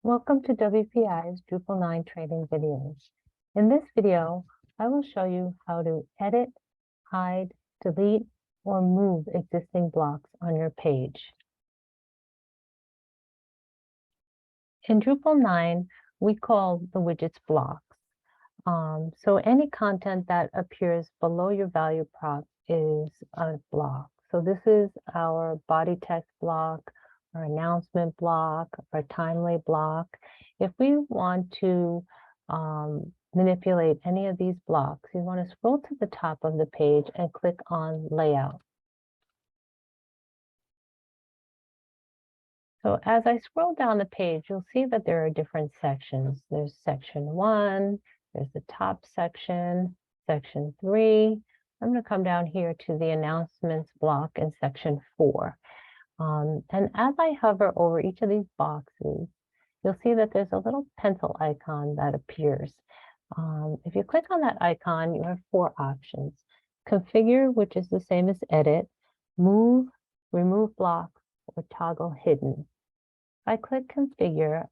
Welcome to WPI's Drupal 9 training videos. In this video, I will show you how to edit, hide, delete, or move existing blocks on your page. In Drupal 9, we call the widgets blocks. So any content that appears below your value prop is a block. So this is our body text block, our announcement block, our timely block. If we want to manipulate any of these blocks, you want to scroll to the top of the page and click on Layout. So as I scroll down the page, you'll see that there are different sections. There's section 1, there's the top section, section 3. I'm going to come down here to the announcements block in section 4. And as I hover over each of these boxes, you'll see that there's a little pencil icon that appears. If you click on that icon, you have 4 options. Configure, which is the same as edit, move, remove block, or toggle hidden. If I click configure,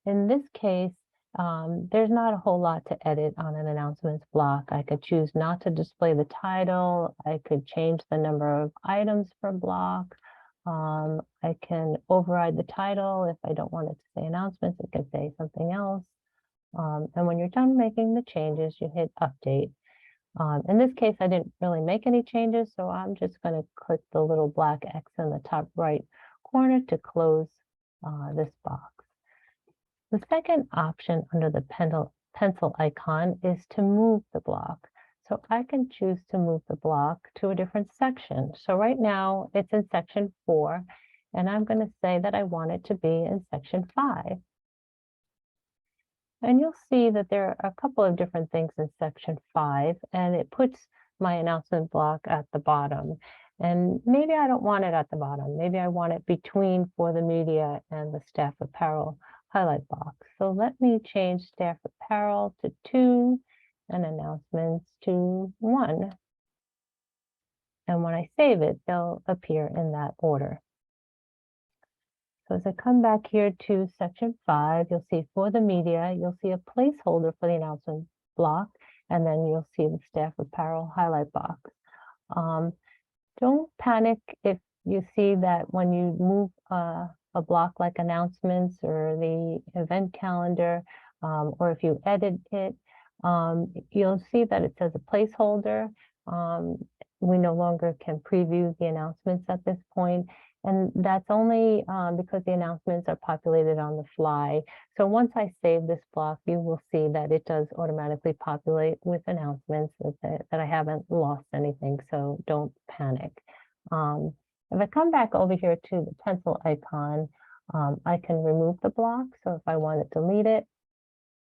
in this case, there's not a whole lot to edit on an announcements block. I could choose not to display the title. I could change the number of items per block. I can override the title. If I don't want it to say announcements, it can say something else. And when you're done making the changes, you hit update. In this case, I didn't really make any changes, so I'm just going to click the little black X in the top right corner to close this box. The second option under the pencil icon is to move the block. So I can choose to move the block to a different section. So right now it's in section 4, and I'm going to say that I want it to be in section 5. And you'll see that there are a couple of different things in section 5, and it puts my announcement block at the bottom. And maybe I don't want it at the bottom. Maybe I want it between for the media and the staff apparel highlight box. So let me change staff apparel to 2 and announcements to 1. And when I save it, they'll appear in that order. So as I come back here to section 5, you'll see for the media, you'll see a placeholder for the announcement block, and then you'll see the staff apparel highlight box. Don't panic if you see that when you move a block like announcements or the event calendar, or if you edit it, you'll see that it says a placeholder. We no longer can preview the announcements at this point. And that's only because the announcements are populated on the fly. So once I save this block, you will see that it does automatically populate with announcements, that I haven't lost anything. So don't panic. If I come back over here to the pencil icon, I can remove the block. So if I want to delete it,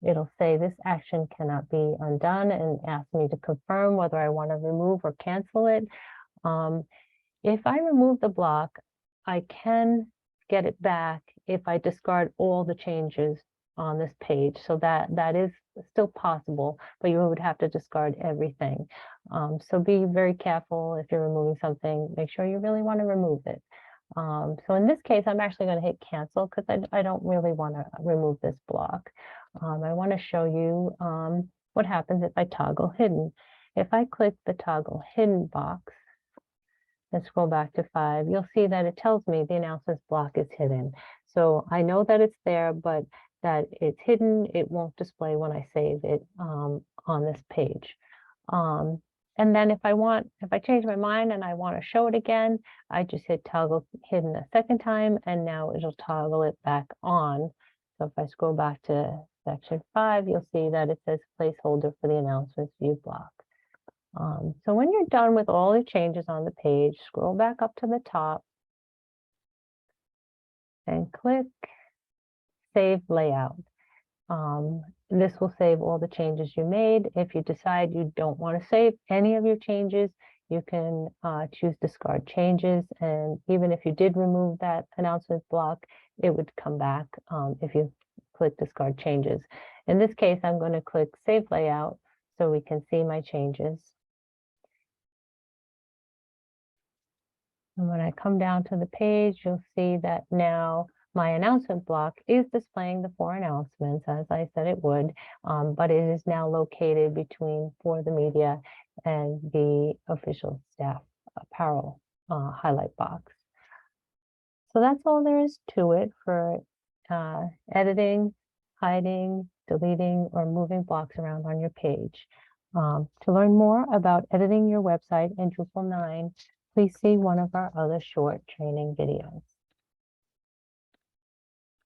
it'll say this action cannot be undone and ask me to confirm whether I want to remove or cancel it. If I remove the block, I can get it back if I discard all the changes on this page. So that is still possible, but you would have to discard everything. So be very careful if you're removing something. Make sure you really want to remove it. So in this case, I'm actually going to hit cancel because I don't really want to remove this block. I want to show you what happens if I toggle hidden. If I click the toggle hidden box, and scroll back to 5, you'll see that it tells me the announcements block is hidden. So I know that it's there, but that it's hidden. It won't display when I save it on this page. And then if I change my mind and I want to show it again, I just hit toggle hidden a second time, and now it'll toggle it back on. So if I scroll back to section 5, you'll see that it says placeholder for the announcements view block. So when you're done with all the changes on the page, scroll back up to the top and click Save Layout. This will save all the changes you made. If you decide you don't want to save any of your changes, you can choose discard changes. And even if you did remove that announcement block, it would come back if you click discard changes. In this case, I'm going to click Save Layout so we can see my changes. And when I come down to the page, you'll see that now my announcement block is displaying the 4 announcements, as I said it would, but it is now located between For the Media and the official staff apparel highlight box. So that's all there is to it for editing, hiding, deleting, or moving blocks around on your page. To learn more about editing your website in Drupal 9, please see one of our other short training videos.